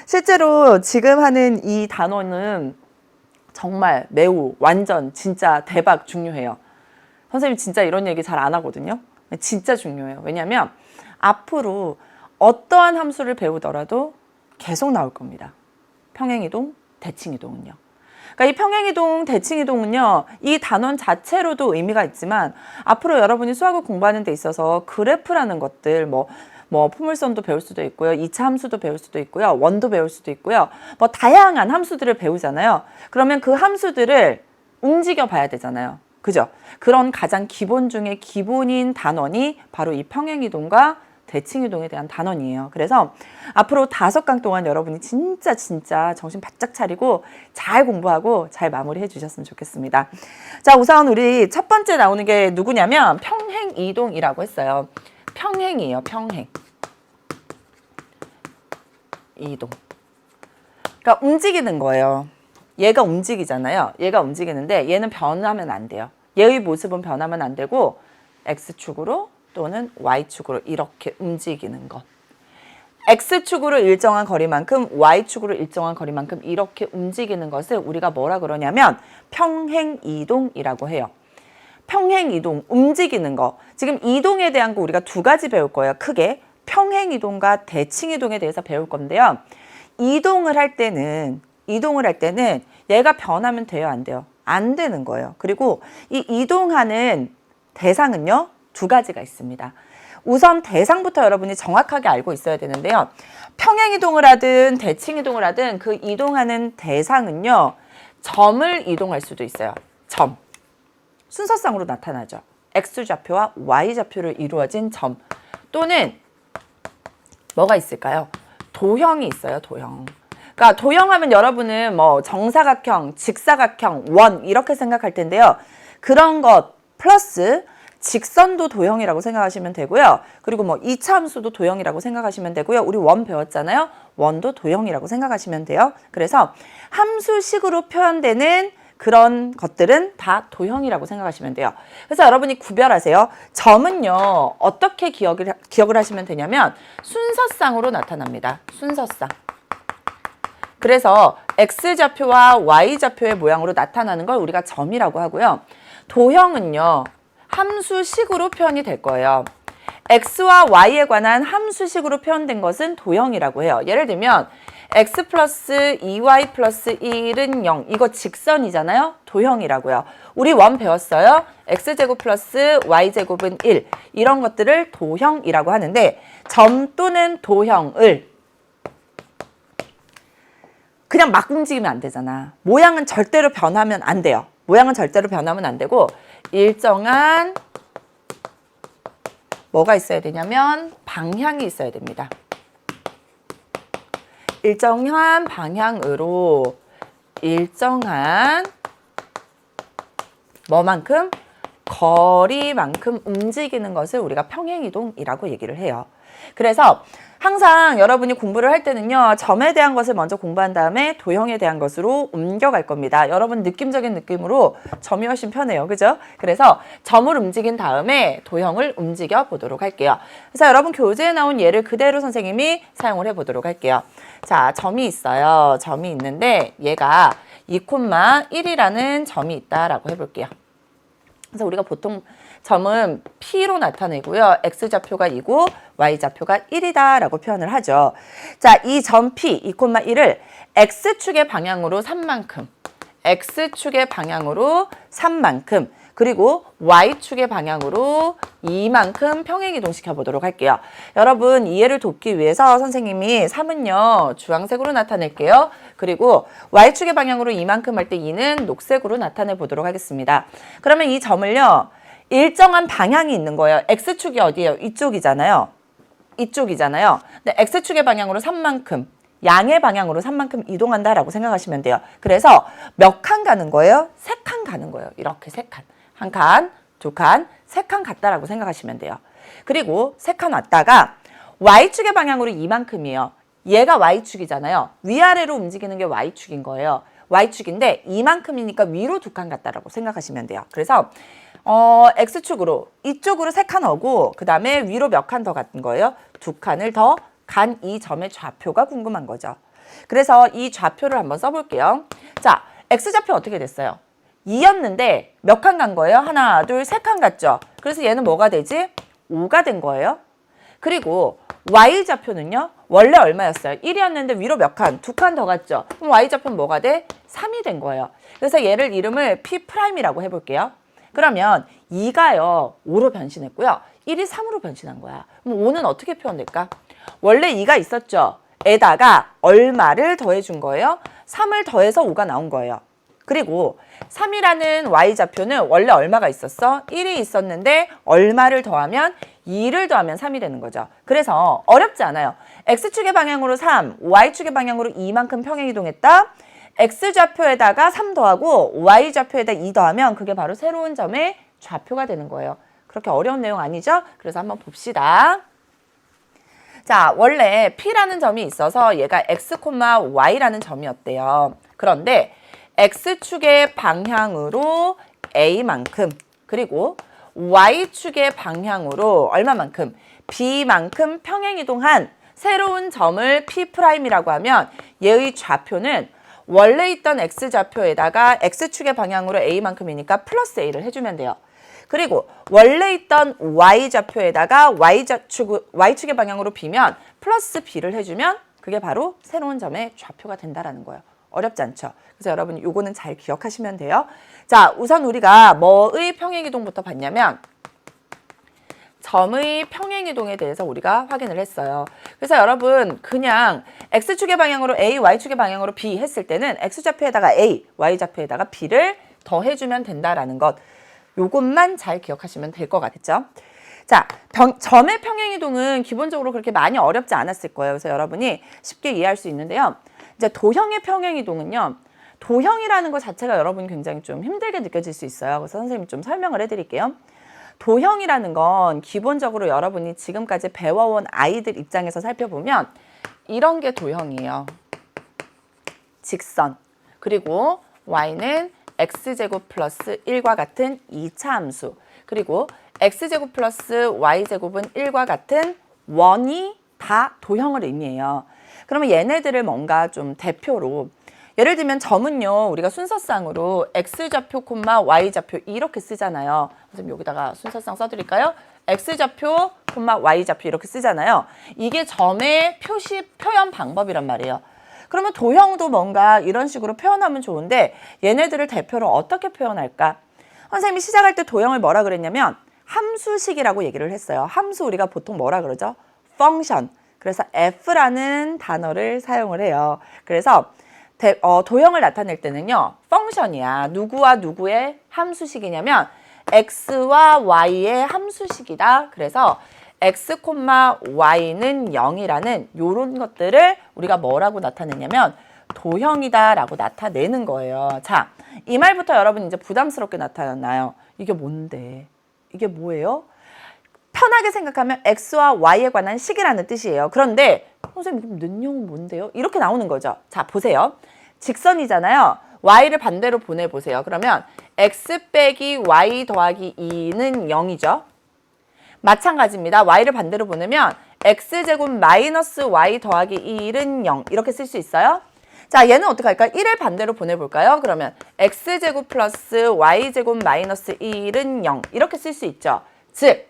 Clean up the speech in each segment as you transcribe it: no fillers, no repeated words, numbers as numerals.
실제로 지금 하는 이 단원은 정말 매우 완전 진짜 대박 중요해요. 선생님 진짜 이런 얘기 잘 안 하거든요. 진짜 중요해요. 왜냐하면 앞으로 어떠한 함수를 배우더라도 계속 나올 겁니다. 평행이동, 대칭이동은요. 그러니까 이 평행이동, 대칭이동은요, 이 단원 자체로도 의미가 있지만 앞으로 여러분이 수학을 공부하는 데 있어서 그래프라는 것들, 뭐 포물선도 배울 수도 있고요, 2차 함수도 배울 수도 있고요, 원도 배울 수도 있고요, 뭐 다양한 함수들을 배우잖아요. 그러면 그 함수들을 움직여 봐야 되잖아요. 그죠? 그런 가장 기본 중에 기본인 단원이 바로 이 평행이동과 대칭이동에 대한 단원이에요. 그래서 앞으로 5강 동안 여러분이 진짜 정신 바짝 차리고 잘 공부하고 잘 마무리해 주셨으면 좋겠습니다. 자, 우선 우리 첫 번째 나오는 게 누구냐면 평행이동이라고 했어요. 평행이에요. 평행. 이동. 그러니까 움직이는 거예요. 얘가 움직이잖아요. 얘가 움직이는데 얘는 변하면 안 돼요. 얘의 모습은 변하면 안 되고 X축으로 또는 Y축으로 이렇게 움직이는 것. X축으로 일정한 거리만큼 Y축으로 일정한 거리만큼 이렇게 움직이는 것을 우리가 뭐라 그러냐면 평행이동이라고 해요. 평행이동, 움직이는 거. 지금 이동에 대한 거 우리가 2가지 배울 거예요. 크게. 평행이동과 대칭이동에 대해서 배울 건데요. 이동을 할 때는 얘가 변하면 돼요, 안 돼요? 안 되는 거예요. 그리고 이 이동하는 대상은요, 2가지가 있습니다. 우선 대상부터 여러분이 정확하게 알고 있어야 되는데요. 평행이동을 하든 대칭이동을 하든 그 이동하는 대상은요, 점을 이동할 수도 있어요. 점. 순서상으로 나타나죠. X좌표와 Y좌표를 이루어진 점. 또는 뭐가 있을까요? 도형이 있어요. 도형. 그러니까 도형하면 여러분은 뭐 정사각형, 직사각형, 원 이렇게 생각할 텐데요. 그런 것 플러스 직선도 도형이라고 생각하시면 되고요. 그리고 뭐 2차 함수도 도형이라고 생각하시면 되고요. 우리 원 배웠잖아요. 원도 도형이라고 생각하시면 돼요. 그래서 함수식으로 표현되는 그런 것들은 다 도형이라고 생각하시면 돼요. 그래서 여러분이 구별하세요. 점은요, 어떻게 기억을 하시면 되냐면 순서상으로 나타납니다. 순서상. 그래서 X좌표와 Y좌표의 모양으로 나타나는 걸 우리가 점이라고 하고요. 도형은요, 함수식으로 표현이 될 거예요. X와 Y에 관한 함수식으로 표현된 것은 도형이라고 해요. 예를 들면 X 플러스 2Y 플러스 1은 0. 이거 직선이잖아요. 도형이라고요. 우리 원 배웠어요. X제곱 플러스 Y제곱은 1. 이런 것들을 도형이라고 하는데 점 또는 도형을 그냥 막 움직이면 안 되잖아. 모양은 절대로 변하면 안 돼요. 모양은 절대로 변하면 안 되고 일정한 뭐가 있어야 되냐면 방향이 있어야 됩니다. 일정한 방향으로 일정한 뭐만큼? 거리만큼 움직이는 것을 우리가 평행이동이라고 얘기를 해요. 그래서 항상 여러분이 공부를 할 때는요. 점에 대한 것을 먼저 공부한 다음에 도형에 대한 것으로 옮겨갈 겁니다. 여러분 느낌적인 느낌으로 점이 훨씬 편해요. 그죠? 그래서 점을 움직인 다음에 도형을 움직여 보도록 할게요. 그래서 여러분 교재에 나온 예를 그대로 선생님이 사용을 해보도록 할게요. 자, 점이 있어요. 점이 있는데 얘가 2,1이라는 점이 있다라고 해볼게요. 그래서 우리가 보통 점은 P로 나타내고요. X좌표가 2고 Y좌표가 1이다 라고 표현을 하죠. 자, 이 점 P 2,1을 X축의 방향으로 3만큼, X축의 방향으로 3만큼, 그리고 Y축의 방향으로 2만큼 평행이동시켜 보도록 할게요. 여러분 이해를 돕기 위해서 선생님이 3은요 주황색으로 나타낼게요. 그리고 Y축의 방향으로 2만큼 할 때 2는 녹색으로 나타내 보도록 하겠습니다. 그러면 이 점을요 일정한 방향이 있는 거예요. X축이 어디예요? 이쪽이잖아요. 이쪽이잖아요. 근데 X축의 방향으로 3만큼, 양의 방향으로 3만큼 이동한다라고 생각하시면 돼요. 그래서 몇 칸 가는 거예요? 3칸 가는 거예요. 이렇게 3칸. 한 칸, 2칸, 3칸 갔다라고 생각하시면 돼요. 그리고 3칸 왔다가 Y축의 방향으로 이만큼이에요. 얘가 Y축이잖아요. 위아래로 움직이는 게 Y축인 거예요. Y축인데 이만큼이니까 위로 2칸 갔다라고 생각하시면 돼요. 그래서 X축으로 이쪽으로 3칸 오고 그 다음에 위로 몇 칸 더 갔던 거예요? 2칸을 더 간 이 점의 좌표가 궁금한 거죠. 그래서 이 좌표를 한번 써볼게요. 자, X좌표 어떻게 됐어요? 2였는데 몇 칸 간 거예요? 하나, 둘, 세 칸 갔죠? 그래서 얘는 뭐가 되지? 5가 된 거예요. 그리고 Y좌표는요? 원래 얼마였어요? 1이었는데 위로 몇 칸? 2칸 더 갔죠? 그럼 Y좌표는 뭐가 돼? 3이 된 거예요. 그래서 얘를 이름을 P'이라고 해볼게요. 그러면 2가요 5로 변신했고요. 1이 3으로 변신한 거야. 그럼 5는 어떻게 표현될까? 원래 2가 있었죠? 에다가 얼마를 더해준 거예요? 3을 더해서 5가 나온 거예요. 그리고 3이라는 Y좌표는 원래 얼마가 있었어? 1이 있었는데 얼마를 더하면 2를 더하면 3이 되는 거죠. 그래서 어렵지 않아요. X축의 방향으로 3, Y축의 방향으로 2만큼 평행이동했다. X좌표에다가 3 더하고 Y좌표에다 2 더하면 그게 바로 새로운 점의 좌표가 되는 거예요. 그렇게 어려운 내용 아니죠? 그래서 한번 봅시다. 자, 원래 P라는 점이 있어서 얘가 X, Y라는 점이었대요. 그런데 X축의 방향으로 A만큼 그리고 Y축의 방향으로 얼마만큼? B만큼 평행이동한 새로운 점을 P'이라고 하면 얘의 좌표는 원래 있던 X좌표에다가 X축의 방향으로 A만큼이니까 플러스 A를 해주면 돼요. 그리고 원래 있던 Y좌표에다가 Y축의 방향으로 B면 플러스 B를 해주면 그게 바로 새로운 점의 좌표가 된다라는 거예요. 어렵지 않죠? 그래서 여러분 요거는 잘 기억하시면 돼요. 자, 우선 우리가 뭐의 평행이동부터 봤냐면 점의 평행이동에 대해서 우리가 확인을 했어요. 그래서 여러분 그냥 X축의 방향으로 A, Y축의 방향으로 B 했을 때는 X좌표에다가 A, Y좌표에다가 B를 더해주면 된다라는 것. 요것만 잘 기억하시면 될 것 같죠? 자, 점의 평행이동은 기본적으로 그렇게 많이 어렵지 않았을 거예요. 그래서 여러분이 쉽게 이해할 수 있는데요. 이제 도형의 평행이동은요. 도형이라는 것 자체가 여러분 굉장히 좀 힘들게 느껴질 수 있어요. 그래서 선생님이 좀 설명을 해드릴게요. 도형이라는 건 기본적으로 여러분이 지금까지 배워온 아이들 입장에서 살펴보면 이런 게 도형이에요. 직선. 그리고 y는 x제곱 플러스 1과 같은 2차 함수. 그리고 x제곱 플러스 y제곱은 1과 같은 원이 다 도형을 의미해요. 그러면 얘네들을 뭔가 좀 대표로 예를 들면 점은요. 우리가 순서상으로 x좌표, y좌표 이렇게 쓰잖아요. 선생님 여기다가 순서상 써드릴까요? x좌표, y좌표 이렇게 쓰잖아요. 이게 점의 표현 방법이란 말이에요. 그러면 도형도 뭔가 이런 식으로 표현하면 좋은데 얘네들을 대표로 어떻게 표현할까? 선생님이 시작할 때 도형을 뭐라 그랬냐면 함수식이라고 얘기를 했어요. 함수 우리가 보통 뭐라 그러죠? 펑션. 그래서 f라는 단어를 사용을 해요. 그래서 도형을 나타낼 때는요. 펑션이야. 누구와 누구의 함수식이냐면 x와 y의 함수식이다. 그래서 x, y는 0이라는 이런 것들을 우리가 뭐라고 나타내냐면 도형이다 라고 나타내는 거예요. 자, 이 말부터 여러분 이제 부담스럽게 나타나요. 이게 뭔데? 이게 뭐예요? 편하게 생각하면 x와 y에 관한 식이라는 뜻이에요. 그런데 선생님 는형은 뭔데요? 이렇게 나오는 거죠. 자, 보세요. 직선이잖아요. y를 반대로 보내보세요. 그러면 x 빼기 y 더하기 2는 0이죠. 마찬가지입니다. y를 반대로 보내면 x제곱 마이너스 y 더하기 1은 0 이렇게 쓸 수 있어요. 자, 얘는 어떻게 할까요? 1을 반대로 보내볼까요? 그러면 x제곱 플러스 y제곱 마이너스 1은 0 이렇게 쓸 수 있죠. 즉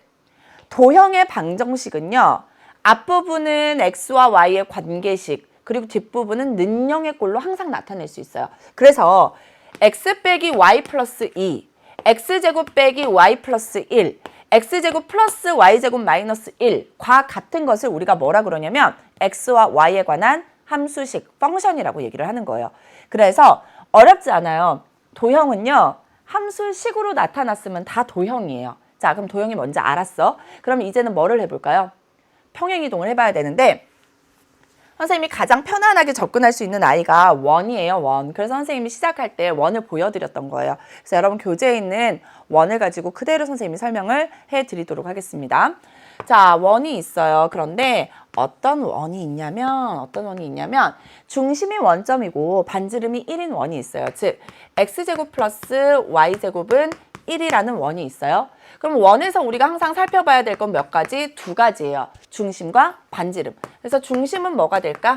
도형의 방정식은요. 앞부분은 x와 y의 관계식 그리고 뒷부분은 는형의 꼴로 항상 나타낼 수 있어요. 그래서 x 빼기 y 플러스 2, x제곱 빼기 y 플러스 1, x제곱 플러스 y제곱 마이너스 1과 같은 것을 우리가 뭐라 그러냐면 x와 y에 관한 함수식, 펑션이라고 얘기를 하는 거예요. 그래서 어렵지 않아요. 도형은요. 함수식으로 나타났으면 다 도형이에요. 자, 그럼 도형이 뭔지 알았어? 그럼 이제는 뭐를 해볼까요? 평행이동을 해봐야 되는데 선생님이 가장 편안하게 접근할 수 있는 아이가 원이에요. 원. 그래서 선생님이 시작할 때 원을 보여드렸던 거예요. 그래서 여러분 교재에 있는 원을 가지고 그대로 선생님이 설명을 해드리도록 하겠습니다. 자, 원이 있어요. 그런데 어떤 원이 있냐면 중심이 원점이고 반지름이 1인 원이 있어요. 즉 x제곱 플러스 y제곱은 1이라는 원이 있어요. 그럼 원에서 우리가 항상 살펴봐야 될 건 몇 가지? 두 가지예요. 중심과 반지름. 그래서 중심은 뭐가 될까?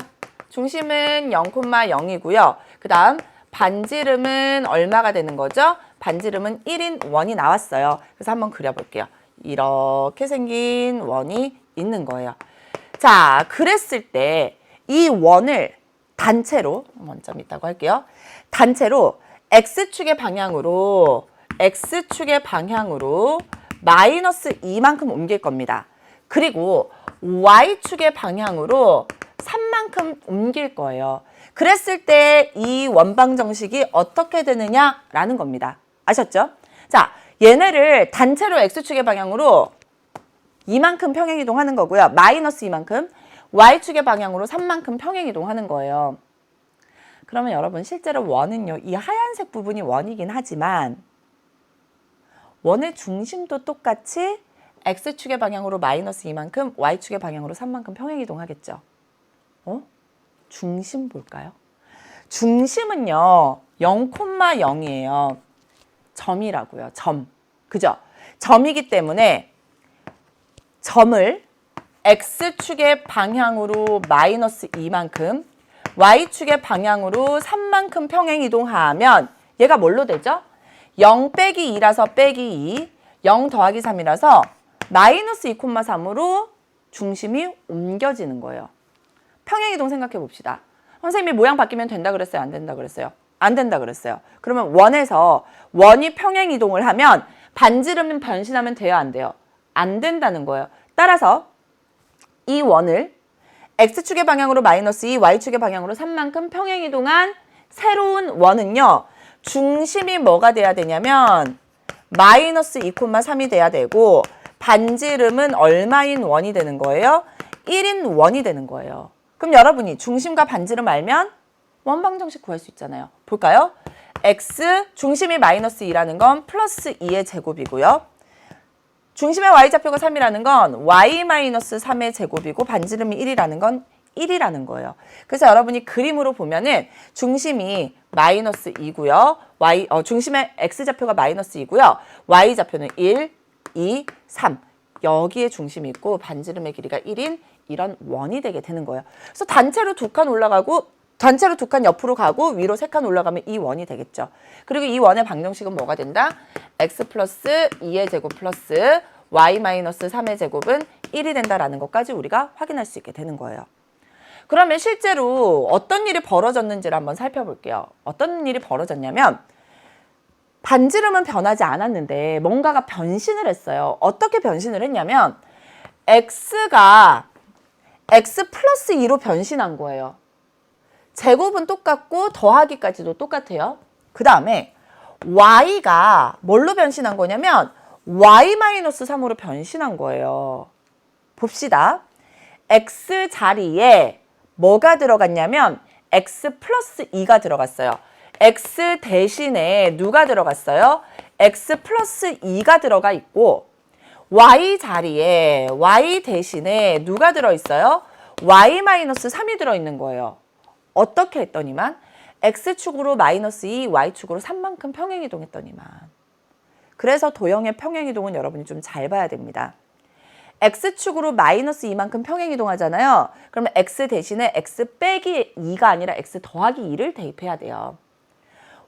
중심은 0,0이고요. 그 다음 반지름은 얼마가 되는 거죠? 반지름은 1인 원이 나왔어요. 그래서 한번 그려볼게요. 이렇게 생긴 원이 있는 거예요. 자, 그랬을 때 이 원을 단체로, 원점 있다고 할게요. 단체로 X축의 방향으로 마이너스 2만큼 옮길 겁니다. 그리고 Y축의 방향으로 3만큼 옮길 거예요. 그랬을 때 이 원방정식이 어떻게 되느냐라는 겁니다. 아셨죠? 자, 얘네를 단체로 X축의 방향으로 이만큼 평행이동하는 거고요. 마이너스 이만큼. Y축의 방향으로 3만큼 평행이동하는 거예요. 그러면 여러분 실제로 원은요. 이 하얀색 부분이 원이긴 하지만 원의 중심도 똑같이 X축의 방향으로 마이너스 이만큼, Y축의 방향으로 3만큼 평행이동하겠죠. 중심 볼까요? 중심은요. 0,0이에요. 점이라고요. 점. 그죠? 점이기 때문에 점을 X축의 방향으로 마이너스 2만큼, Y축의 방향으로 3만큼 평행이동하면 얘가 뭘로 되죠? 0 빼기 2라서 빼기 2, 0 더하기 3이라서 마이너스 2,3으로 중심이 옮겨지는 거예요. 평행이동 생각해 봅시다. 선생님이 모양 바뀌면 된다 그랬어요? 안 된다 그랬어요? 안 된다 그랬어요. 그러면 원에서 원이 평행이동을 하면 반지름은 변신하면 돼요? 안 돼요? 안 된다는 거예요. 따라서 이 원을 X축의 방향으로 마이너스 2, Y축의 방향으로 3만큼 평행이동한 새로운 원은요. 중심이 뭐가 돼야 되냐면 마이너스 2,3이 돼야 되고 반지름은 얼마인 원이 되는 거예요? 1인 원이 되는 거예요. 그럼 여러분이 중심과 반지름 알면 원방정식 구할 수 있잖아요. 볼까요? X, 중심이 마이너스 2라는 건 플러스 2의 제곱이고요. 중심의 Y좌표가 3이라는 건 Y-3의 제곱이고 반지름이 1이라는 건 1이라는 거예요. 그래서 여러분이 그림으로 보면은 중심이 마이너스 2고요. 중심의 X좌표가 마이너스 2고요. Y좌표는 1, 2, 3. 여기에 중심이 있고 반지름의 길이가 1인 이런 원이 되게 되는 거예요. 그래서 단체로 두 칸 올라가고 단체로 두 칸 옆으로 가고 위로 세 칸 올라가면 이 원이 되겠죠. 그리고 이 원의 방정식은 뭐가 된다? X 플러스 2의 제곱 플러스 Y 마이너스 3의 제곱은 1이 된다라는 것까지 우리가 확인할 수 있게 되는 거예요. 그러면 실제로 어떤 일이 벌어졌는지를 한번 살펴볼게요. 어떤 일이 벌어졌냐면 반지름은 변하지 않았는데 뭔가가 변신을 했어요. 어떻게 변신을 했냐면 X가 X 플러스 2로 변신한 거예요. 제곱은 똑같고 더하기까지도 똑같아요. 그 다음에 Y가 뭘로 변신한 거냐면 Y-3으로 변신한 거예요. 봅시다. X 자리에 뭐가 들어갔냐면 X 플러스 2가 들어갔어요. X 대신에 누가 들어갔어요? X 플러스 2가 들어가 있고 Y 자리에 Y 대신에 누가 들어있어요? Y-3이 들어있는 거예요. 어떻게 했더니만 X축으로 마이너스 2, Y축으로 3만큼 평행이동했더니만. 그래서 도형의 평행이동은 여러분이 좀 잘 봐야 됩니다. X축으로 마이너스 2만큼 평행이동하잖아요. 그러면 X 대신에 X 빼기 2가 아니라 X 더하기 2를 대입해야 돼요.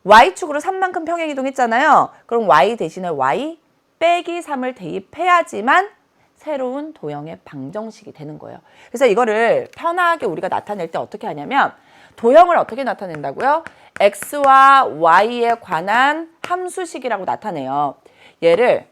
Y축으로 3만큼 평행이동했잖아요. 그럼 Y 대신에 Y 빼기 3을 대입해야지만 새로운 도형의 방정식이 되는 거예요. 그래서 이거를 편하게 우리가 나타낼 때 어떻게 하냐면 도형을 어떻게 나타낸다고요? X와 Y에 관한 함수식이라고 나타내요. 얘를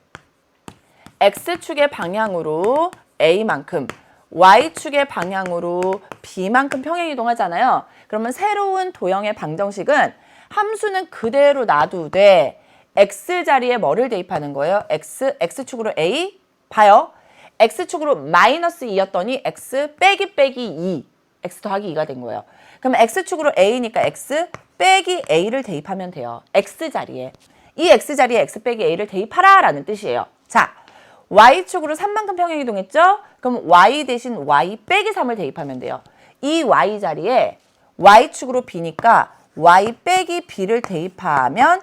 X축의 방향으로 A만큼, Y축의 방향으로 B만큼 평행이동하잖아요. 그러면 새로운 도형의 방정식은 함수는 그대로 놔두되 X 자리에 뭐를 대입하는 거예요? X축으로 A, 봐요. X축으로 마이너스 2였더니 X 빼기 2, X 더하기 2가 된 거예요. 그러면 X축으로 A니까 X 빼기 A를 대입하면 돼요. X 자리에. 이 X 자리에 X 빼기 A를 대입하라 라는 뜻이에요. 자, Y축으로 3만큼 평행이동했죠? 그럼 Y 대신 Y 빼기 3을 대입하면 돼요. 이 Y 자리에 Y축으로 B니까 Y 빼기 B를 대입하면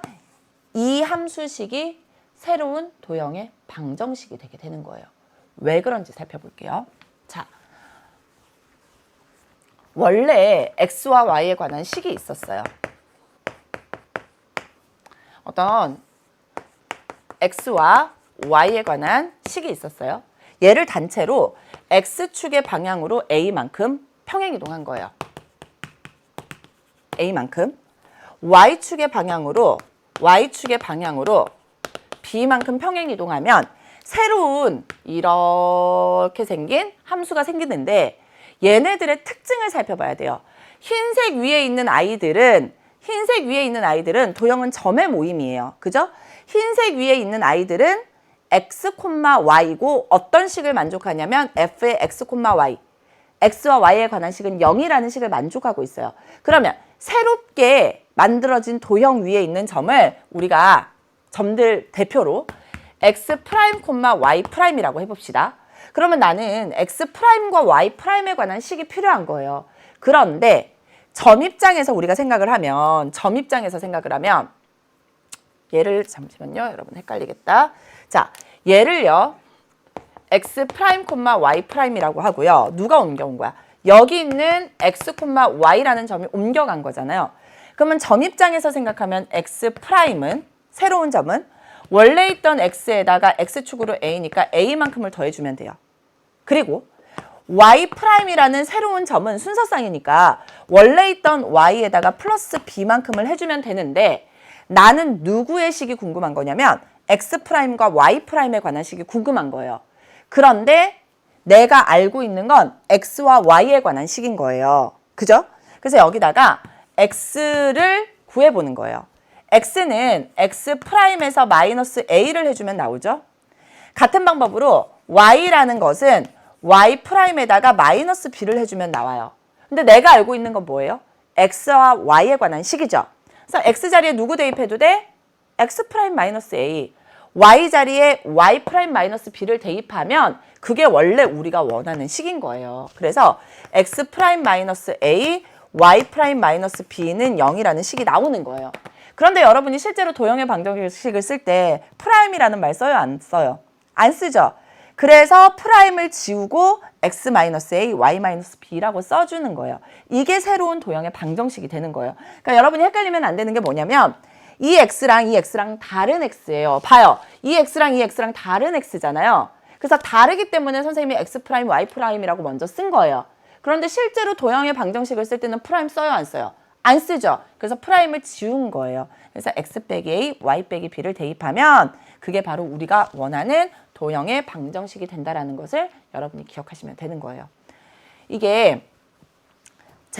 이 함수식이 새로운 도형의 방정식이 되게 되는 거예요. 왜 그런지 살펴볼게요. 자, 원래 x와 y에 관한 식이 있었어요. 어떤 x와 y에 관한 식이 있었어요. 얘를 단체로 x축의 방향으로 a만큼 평행이동한 거예요. a만큼. y축의 방향으로 b만큼 평행이동하면 새로운 이렇게 생긴 함수가 생기는데 얘네들의 특징을 살펴봐야 돼요. 흰색 위에 있는 아이들은 도형은 점의 모임이에요. 그죠? 흰색 위에 있는 아이들은 x, y고 어떤 식을 만족하냐면 f의 x, y. x와 y에 관한 식은 0이라는 식을 만족하고 있어요. 그러면 새롭게 만들어진 도형 위에 있는 점을 우리가 점들 대표로 x', y'이라고 해봅시다. 그러면 나는 x'과 y'에 관한 식이 필요한 거예요. 그런데 점 입장에서 우리가 생각을 하면 얘를 잠시만요. 여러분 헷갈리겠다. 자, 얘를요. x', y'이라고 하고요. 누가 옮겨온 거야? 여기 있는 x, y라는 점이 옮겨간 거잖아요. 그러면 점 입장에서 생각하면 x'은 새로운 점은 원래 있던 x에다가 x축으로 a니까 a만큼을 더해주면 돼요. 그리고 y'이라는 새로운 점은 순서상이니까 원래 있던 y에다가 플러스 b만큼을 해주면 되는데 나는 누구의 식이 궁금한 거냐면 x'과 y'에 관한 식이 궁금한 거예요. 그런데 내가 알고 있는 건 x와 y에 관한 식인 거예요. 그죠? 그래서 여기다가 x를 구해보는 거예요. x는 x'에서 마이너스 a를 해주면 나오죠. 같은 방법으로 y라는 것은 y'에다가 마이너스 b를 해주면 나와요. 근데 내가 알고 있는 건 뭐예요? x와 y에 관한 식이죠. 그래서 x 자리에 누구 대입해도 돼? x' 마이너스 a. y 자리에 y' 마이너스 b를 대입하면 그게 원래 우리가 원하는 식인 거예요. 그래서 x' 마이너스 a, y' 마이너스 b는 0이라는 식이 나오는 거예요. 그런데 여러분이 실제로 도형의 방정식을 쓸 때 프라임이라는 말 써요? 안 써요? 안 쓰죠? 그래서 프라임을 지우고 x-a, y-b라고 써주는 거예요. 이게 새로운 도형의 방정식이 되는 거예요. 그러니까 여러분이 헷갈리면 안 되는 게 뭐냐면 이 x랑 다른 x예요. 봐요. 이 x랑 다른 x잖아요. 그래서 다르기 때문에 선생님이 x', y'이라고 먼저 쓴 거예요. 그런데 실제로 도형의 방정식을 쓸 때는 프라임 써요? 안 써요? 안 쓰죠. 그래서 프라임을 지운 거예요. 그래서 x-a, y-b를 대입하면 그게 바로 우리가 원하는 도형의 방정식이 된다라는 것을 여러분이 기억하시면 되는 거예요. 이게